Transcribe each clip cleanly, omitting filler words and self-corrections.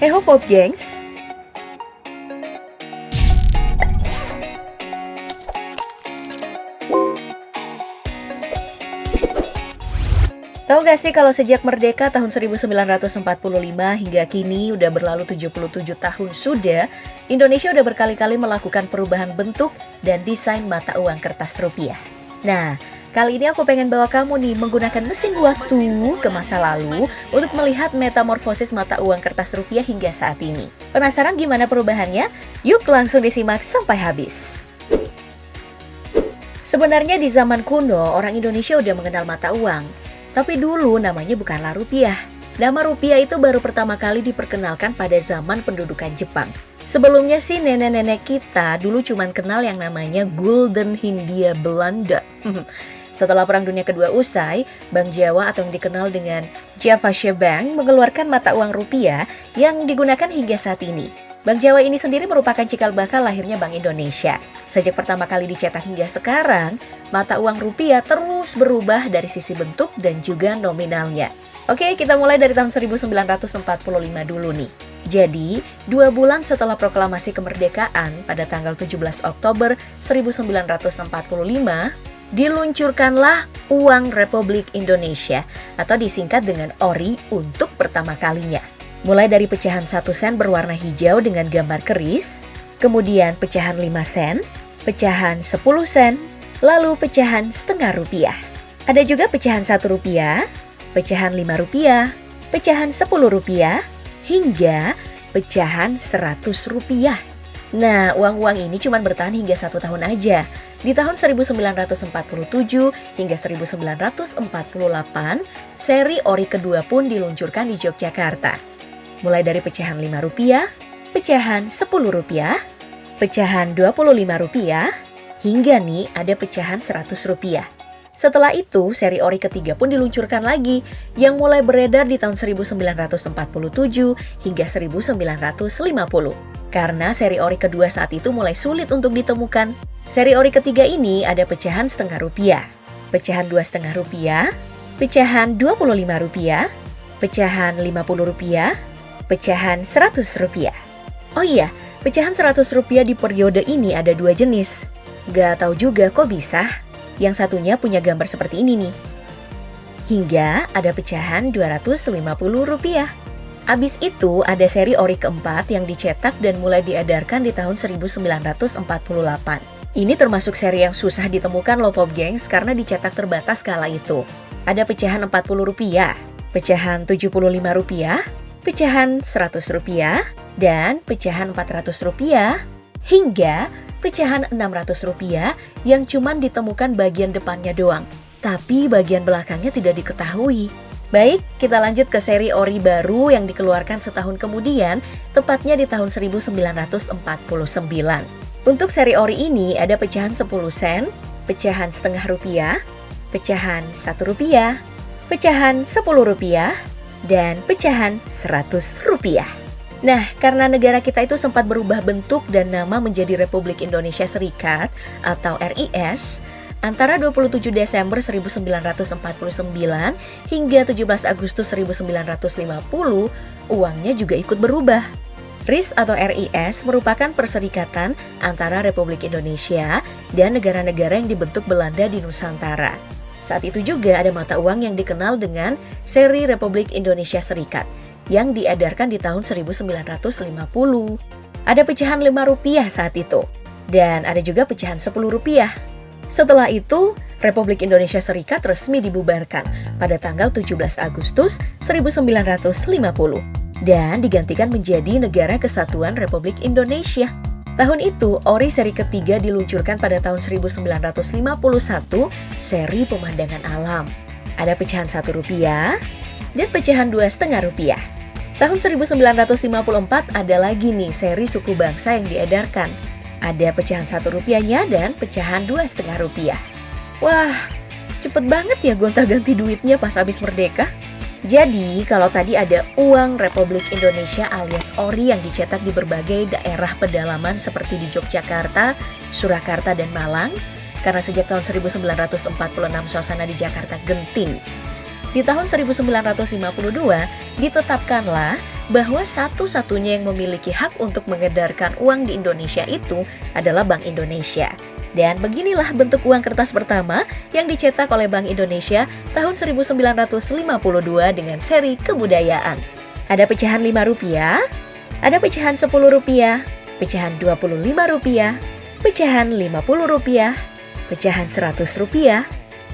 Hey ho Pop Gengs. Tahu gak sih kalau sejak merdeka tahun 1945 hingga kini udah berlalu 77 tahun sudah, Indonesia udah berkali-kali melakukan perubahan bentuk dan desain mata uang kertas rupiah. Nah, kali ini aku pengen bawa kamu nih menggunakan mesin waktu ke masa lalu untuk melihat metamorfosis mata uang kertas rupiah hingga saat ini. Penasaran gimana perubahannya? Yuk langsung disimak sampai habis. Sebenarnya di zaman kuno, orang Indonesia udah mengenal mata uang. Tapi dulu namanya bukanlah rupiah. Nama rupiah itu baru pertama kali diperkenalkan pada zaman pendudukan Jepang. Sebelumnya sih nenek-nenek kita dulu cuman kenal yang namanya Gulden Hindia Belanda. Setelah Perang Dunia Kedua usai, Bank Jawa atau yang dikenal dengan Javasche Bank mengeluarkan mata uang rupiah yang digunakan hingga saat ini. Bank Jawa ini sendiri merupakan cikal bakal lahirnya Bank Indonesia. Sejak pertama kali dicetak hingga sekarang, mata uang rupiah terus berubah dari sisi bentuk dan juga nominalnya. Oke, kita mulai dari tahun 1945 dulu nih. Jadi, 2 bulan setelah proklamasi kemerdekaan pada tanggal 17 Oktober 1945, diluncurkanlah Uang Republik Indonesia atau disingkat dengan ORI untuk pertama kalinya. Mulai dari pecahan 1 sen berwarna hijau dengan gambar keris, kemudian pecahan 5 sen, pecahan 10 sen, lalu pecahan setengah rupiah. Ada juga pecahan 1 rupiah, pecahan 5 rupiah, pecahan 10 rupiah, hingga pecahan 100 rupiah. Nah, uang-uang ini cuma bertahan hingga 1 tahun aja. Di tahun 1947 hingga 1948, seri ORI kedua pun diluncurkan di Yogyakarta. Mulai dari pecahan 5 rupiah, pecahan 10 rupiah, pecahan 25 rupiah, hingga nih ada pecahan 100 rupiah. Setelah itu, seri ORI ketiga pun diluncurkan lagi, yang mulai beredar di tahun 1947 hingga 1950. Karena seri ORI kedua saat itu mulai sulit untuk ditemukan. Seri ORI ketiga ini ada pecahan setengah rupiah, pecahan 2,5 rupiah, pecahan 25 rupiah, pecahan 50 rupiah, pecahan 100 rupiah. Oh iya, pecahan 100 rupiah di periode ini ada 2 jenis. Gak tahu juga kok bisa. Yang satunya punya gambar seperti ini nih. Hingga ada pecahan 250 rupiah. Abis itu ada seri ORI keempat yang dicetak dan mulai diedarkan di tahun 1948. Ini termasuk seri yang susah ditemukan loh Pop Gengs karena dicetak terbatas kala itu. Ada pecahan 40 rupiah, pecahan 75 rupiah, pecahan 100 rupiah, dan pecahan 400 rupiah, hingga pecahan 600 rupiah yang cuman ditemukan bagian depannya doang. Tapi bagian belakangnya tidak diketahui. Baik, kita lanjut ke seri ORI baru yang dikeluarkan setahun kemudian, tepatnya di tahun 1949. Untuk seri ORI ini ada pecahan 10 sen, pecahan setengah rupiah, pecahan 1 rupiah, pecahan 10 rupiah, dan pecahan 100 rupiah. Nah, karena negara kita itu sempat berubah bentuk dan nama menjadi Republik Indonesia Serikat atau RIS, antara 27 Desember 1949 hingga 17 Agustus 1950, uangnya juga ikut berubah. RIS atau RIS merupakan perserikatan antara Republik Indonesia dan negara-negara yang dibentuk Belanda di Nusantara. Saat itu juga ada mata uang yang dikenal dengan seri Republik Indonesia Serikat yang diedarkan di tahun 1950. Ada pecahan 5 rupiah saat itu, dan ada juga pecahan 10 rupiah. Setelah itu, Republik Indonesia Serikat resmi dibubarkan pada tanggal 17 Agustus 1950 dan digantikan menjadi Negara Kesatuan Republik Indonesia. Tahun itu, ORI seri ketiga diluncurkan pada tahun 1951, seri pemandangan alam. Ada pecahan 1 rupiah dan pecahan 2,5 rupiah. Tahun 1954 ada lagi nih seri suku bangsa yang diedarkan. Ada pecahan 1 rupiahnya dan pecahan 2,5 rupiah. Wah, cepet banget ya gonta-ganti duitnya pas habis merdeka. Jadi, kalau tadi ada uang Republik Indonesia alias ORI yang dicetak di berbagai daerah pedalaman seperti di Yogyakarta, Surakarta, dan Malang, karena sejak tahun 1946 suasana di Jakarta genting. Di tahun 1952, ditetapkanlah bahwa satu-satunya yang memiliki hak untuk mengedarkan uang di Indonesia itu adalah Bank Indonesia. Dan beginilah bentuk uang kertas pertama yang dicetak oleh Bank Indonesia tahun 1952 dengan seri kebudayaan. Ada pecahan Rp5, ada pecahan Rp10, pecahan Rp25, pecahan Rp50, pecahan Rp100,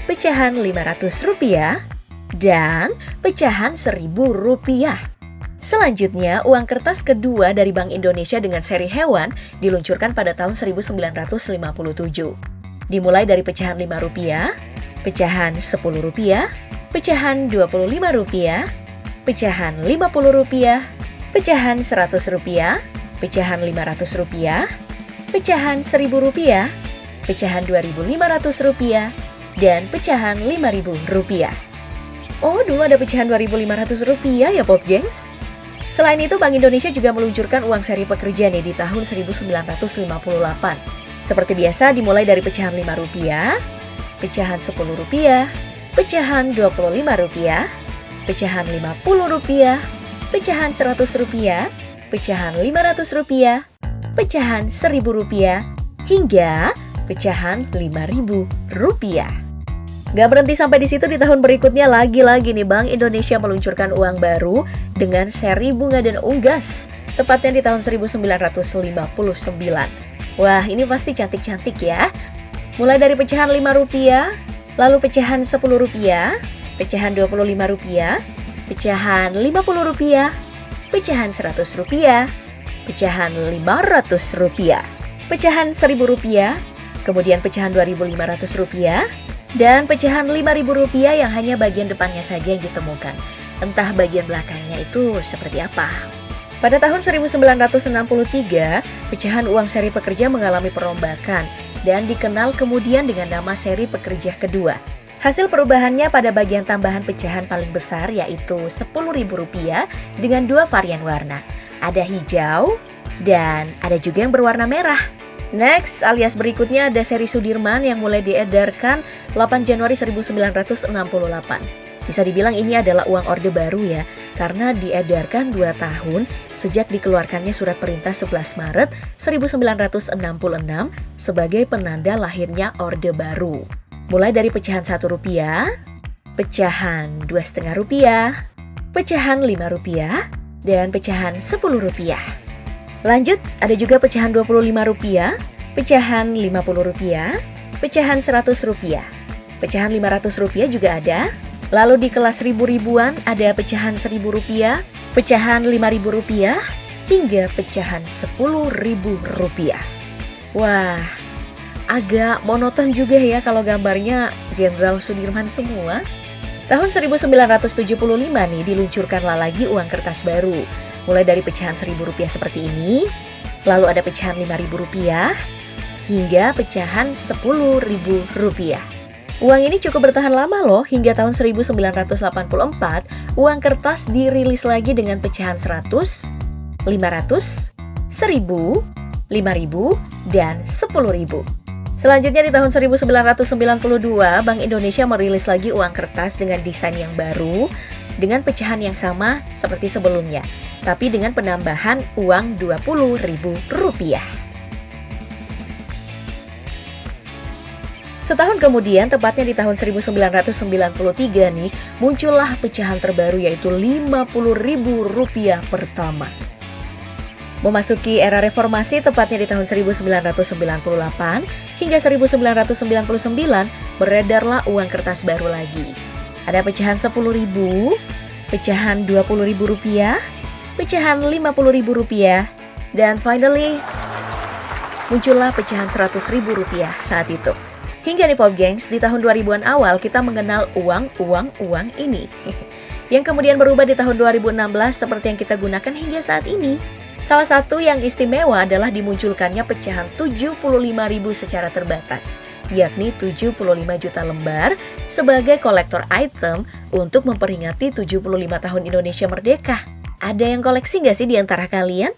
pecahan Rp500, dan pecahan Rp1.000. Selanjutnya, uang kertas kedua dari Bank Indonesia dengan seri hewan diluncurkan pada tahun 1957. Dimulai dari pecahan Rp5, pecahan Rp10, pecahan Rp25, pecahan Rp50, pecahan Rp100, pecahan Rp500, pecahan Rp1.000, pecahan Rp2.500, dan pecahan Rp5.000. Oh, dulu ada pecahan Rp2.500 ya, Pop Gengs? Selain itu, Bank Indonesia juga meluncurkan uang seri pekerja nih di tahun 1958. Seperti biasa, dimulai dari pecahan Rp5, pecahan Rp10, pecahan Rp25, pecahan Rp50, pecahan Rp100, pecahan Rp500, pecahan Rp1.000, hingga pecahan Rp5.000. Gak berhenti sampai di situ, di tahun berikutnya lagi-lagi nih Bank Indonesia meluncurkan uang baru dengan seri bunga dan unggas, tepatnya di tahun 1959. Wah, ini pasti cantik-cantik ya. Mulai dari pecahan Rp5, lalu pecahan Rp10, pecahan Rp25, pecahan Rp50, pecahan Rp100, pecahan Rp500, pecahan Rp1.000, kemudian pecahan Rp2.500, dan pecahan Rp5.000 yang hanya bagian depannya saja yang ditemukan. Entah bagian belakangnya itu seperti apa. Pada tahun 1963, pecahan uang seri pekerja mengalami perombakan dan dikenal kemudian dengan nama seri pekerja kedua. Hasil perubahannya pada bagian tambahan pecahan paling besar yaitu Rp10.000 dengan dua varian warna. Ada hijau dan ada juga yang berwarna merah. Next, alias berikutnya ada seri Sudirman yang mulai diedarkan 8 Januari 1968. Bisa dibilang ini adalah uang Orde Baru ya, karena diedarkan 2 tahun sejak dikeluarkannya Surat Perintah 11 Maret 1966 sebagai penanda lahirnya Orde Baru. Mulai dari pecahan Rp1, pecahan Rp2,5, pecahan Rp5, dan pecahan Rp10. Lanjut, ada juga pecahan Rp25, pecahan Rp50, pecahan Rp100, pecahan Rp500 juga ada. Lalu di kelas ribu-ribuan ada pecahan Rp1.000, pecahan Rp5.000, hingga pecahan Rp10.000. Wah, agak monoton juga ya kalau gambarnya Jenderal Sudirman semua. Tahun 1975 nih diluncurkanlah lagi uang kertas baru. Mulai dari pecahan Rp1.000 seperti ini, lalu ada pecahan Rp5.000, hingga pecahan Rp10.000. Uang ini cukup bertahan lama loh, hingga tahun 1984, uang kertas dirilis lagi dengan pecahan 100, 500, 1000, 5000, dan 10.000. Selanjutnya di tahun 1992, Bank Indonesia merilis lagi uang kertas dengan desain yang baru, dengan pecahan yang sama seperti sebelumnya, tapi dengan penambahan uang Rp20.000. Setahun kemudian, tepatnya di tahun 1993 nih, muncullah pecahan terbaru yaitu Rp50.000 pertama. Memasuki era reformasi tepatnya di tahun 1998 hingga 1999 beredarlah uang kertas baru lagi. Ada pecahan Rp10.000, pecahan Rp20.000, pecahan Rp50.000, dan finally muncullah pecahan Rp100.000 saat itu. Hingga nih Pop Gengs, di tahun 2000-an awal kita mengenal uang ini. Yang kemudian berubah di tahun 2016 seperti yang kita gunakan hingga saat ini. Salah satu yang istimewa adalah dimunculkannya pecahan Rp75.000 secara terbatas, yakni 75 juta lembar sebagai kolektor item untuk memperingati 75 tahun Indonesia Merdeka. Ada yang koleksi nggak sih di antara kalian?